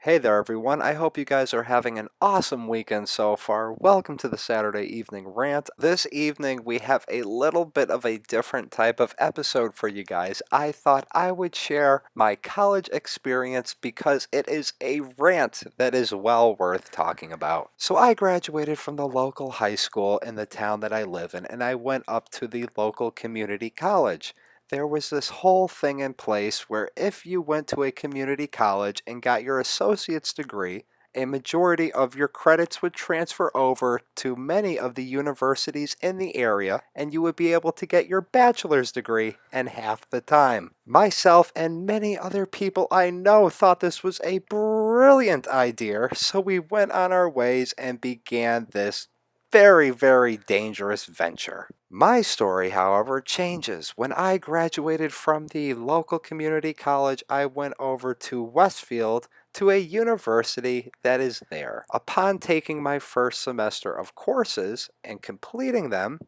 Hey there, everyone. I hope you guys are having an awesome weekend so far. Welcome to the Saturday Evening Rant. This evening, we have a little bit of a different type of episode for you guys. I thought I would share my college experience because it is a rant that is well worth talking about. So, I graduated from the local high school in the town that I live in, and I went up to the local community college. There was this whole thing in place where if you went to a community college and got your associate's degree, a majority of your credits would transfer over to many of the universities in the area, and you would be able to get your bachelor's degree in half the time. Myself and many other people I know thought this was a brilliant idea, so we went on our ways and began this very dangerous venture. My story, however, changes. When I graduated from the local community college, I went over to Westfield to a university that is there. Upon taking my first semester of courses and completing them,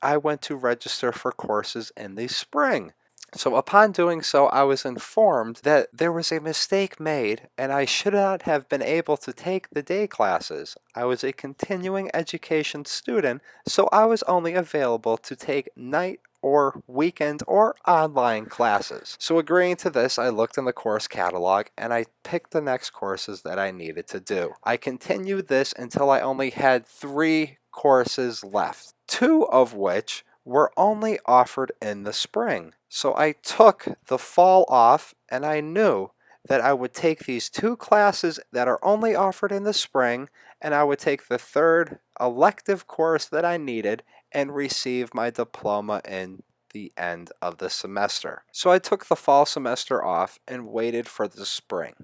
I went to register for courses in the spring. So upon doing so, I was informed that there was a mistake made and I should not have been able to take the day classes. I was a continuing education student, so I was only available to take night or weekend or online classes. So agreeing to this, I looked in the course catalog and I picked the next courses that I needed to do. I continued this until I only had 3 courses left, 2 of which were only offered in the spring. So I took the fall off and I knew that I would take these 2 classes that are only offered in the spring and I would take the 3rd elective course that I needed and receive my diploma in the end of the semester. So I took the fall semester off and waited for the spring.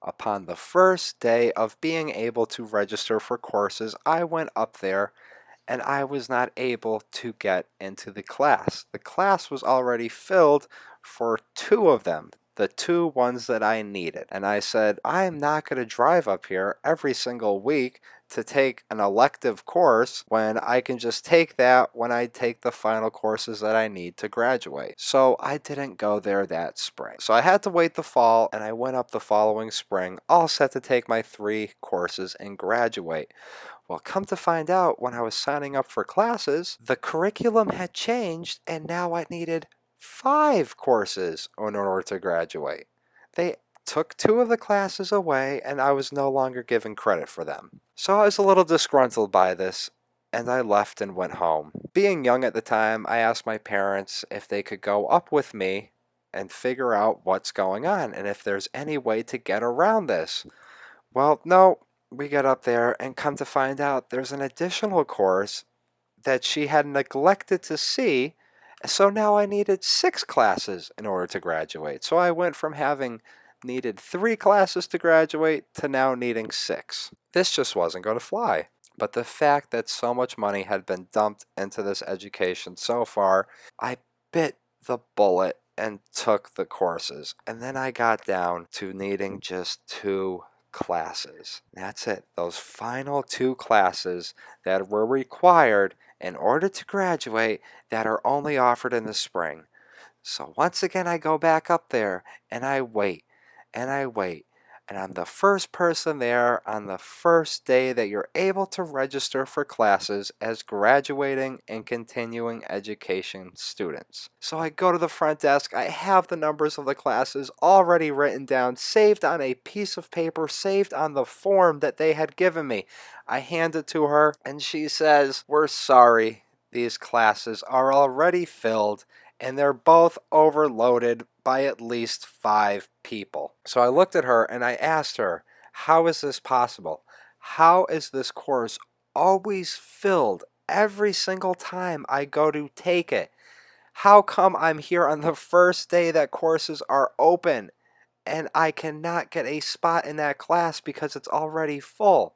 Upon the first day of being able to register for courses, I went up there and I was not able to get into the class. The class was already filled for 2 of them, the 2 ones that I needed. And I said, I am not going to drive up here every single week to take an elective course when I can just take that when I take the final courses that I need to graduate. So I didn't go there that spring. So I had to wait the fall and I went up the following spring, all set to take my 3 courses and graduate. Well, come to find out, when I was signing up for classes, the curriculum had changed and now I needed 5 courses in order to graduate. They took 2 of the classes away and I was no longer given credit for them. So I was a little disgruntled by this and I left and went home. Being young at the time, I asked my parents if they could go up with me and figure out what's going on and if there's any way to get around this. Well, no, we get up there and come to find out there's an additional course that she had neglected to see, so now I needed 6 classes in order to graduate. So I went from having needed 3 classes to graduate to now needing 6. This just wasn't going to fly. But the fact that so much money had been dumped into this education so far, I bit the bullet and took the courses. And then I got down to needing just 2 classes. That's it. Those final 2 classes that were required in order to graduate that are only offered in the spring. So once again, I go back up there and I wait and I wait. And I'm the first person there on the first day that you're able to register for classes as graduating and continuing education students. So I go to the front desk, I have the numbers of the classes already written down, saved on a piece of paper, saved on the form that they had given me. I hand it to her and she says, "We're sorry, these classes are already filled and they're both overloaded by at least 5 people." So I looked at her and I asked her, how is this possible? How is this course always filled every single time I go to take it? How come I'm here on the first day that courses are open and I cannot get a spot in that class because it's already full?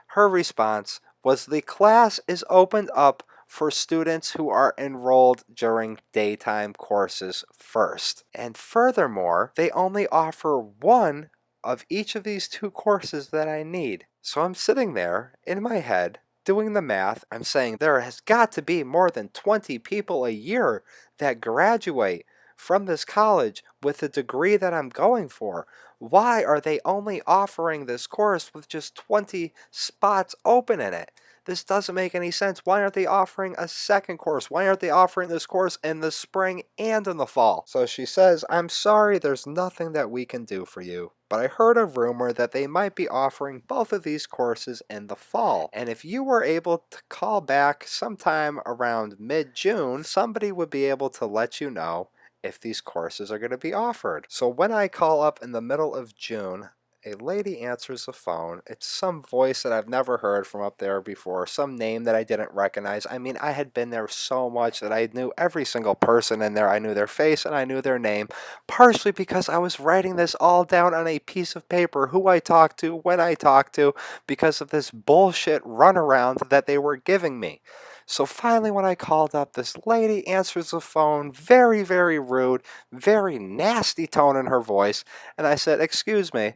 Her response was, the class is opened up for students who are enrolled during daytime courses first. And furthermore, they only offer 1 of each of these 2 courses that I need. So I'm sitting there in my head doing the math. I'm saying there has got to be more than 20 people a year that graduate from this college with the degree that I'm going for. Why are they only offering this course with just 20 spots open in it? This doesn't make any sense. Why aren't they offering a second course? Why aren't they offering this course in the spring and in the fall? So she says, I'm sorry, there's nothing that we can do for you. But I heard a rumor that they might be offering both of these courses in the fall. And if you were able to call back sometime around mid-June, somebody would be able to let you know if these courses are going to be offered. So when I call up in the middle of June, a lady answers the phone. It's some voice that I've never heard from up there before, some name that I didn't recognize. I mean, I had been there so much that I knew every single person in there. I knew their face and I knew their name, partially because I was writing this all down on a piece of paper, who I talked to, when I talked to, because of this bullshit runaround that they were giving me. So finally, when I called up, this lady answers the phone, very, very rude, very nasty tone in her voice, and I said, excuse me,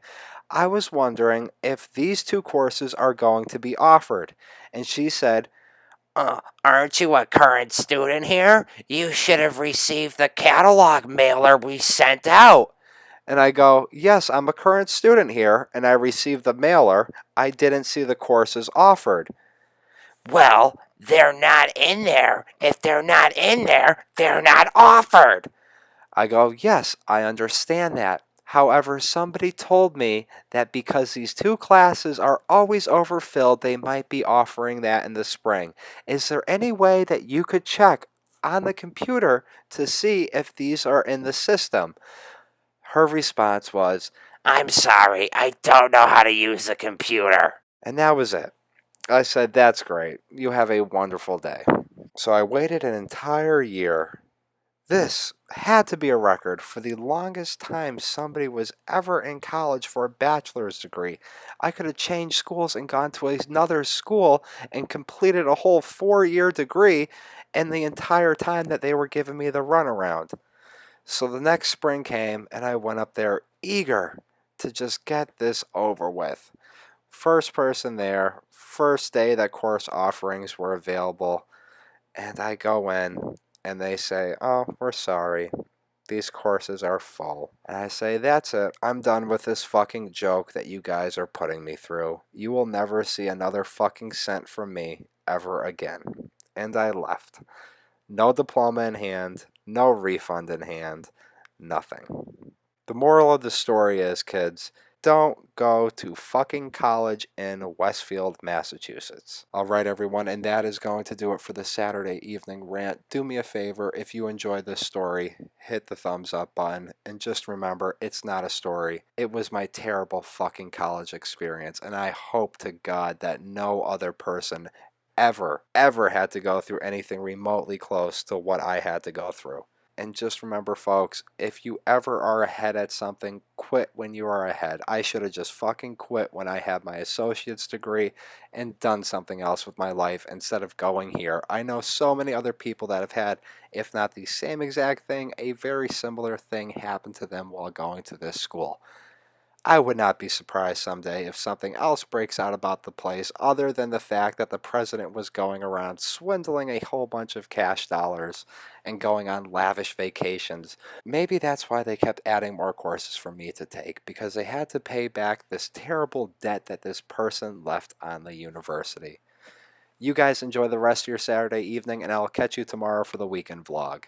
I was wondering if these two courses are going to be offered. And she said, aren't you a current student here? You should have received the catalog mailer we sent out. And I go, yes, I'm a current student here, and I received the mailer. I didn't see the courses offered. Well, they're not in there. If they're not in there, they're not offered. I go, yes, I understand that. However, somebody told me that because these two classes are always overfilled, they might be offering that in the spring. Is there any way that you could check on the computer to see if these are in the system? Her response was, I'm sorry, I don't know how to use a computer. And that was it. I said, that's great. You have a wonderful day. So I waited an entire year. This had to be a record for the longest time somebody was ever in college for a bachelor's degree. I could have changed schools and gone to another school and completed a whole 4-year degree in the entire time that they were giving me the runaround. So the next spring came and I went up there eager to just get this over with. First person there, first day that course offerings were available, and I go in and they say, oh, we're sorry. These courses are full. And I say, that's it. I'm done with this fucking joke that you guys are putting me through. You will never see another fucking cent from me ever again. And I left. No diploma in hand, no refund in hand, nothing. The moral of the story is, kids, don't go to fucking college in Westfield, Massachusetts. Alright, everyone, and that is going to do it for the Saturday evening rant. Do me a favor, if you enjoyed this story, hit the thumbs up button, and just remember, it's not a story. It was my terrible fucking college experience, and I hope to God that no other person ever had to go through anything remotely close to what I had to go through. And just remember, folks, if you ever are ahead at something, quit when you are ahead. I should have just fucking quit when I had my associate's degree and done something else with my life instead of going here. I know so many other people that have had, if not the same exact thing, a very similar thing happen to them while going to this school. I would not be surprised someday if something else breaks out about the place other than the fact that the president was going around swindling a whole bunch of cash dollars and going on lavish vacations. Maybe that's why they kept adding more courses for me to take, because they had to pay back this terrible debt that this person left on the university. You guys enjoy the rest of your Saturday evening, and I'll catch you tomorrow for the weekend vlog.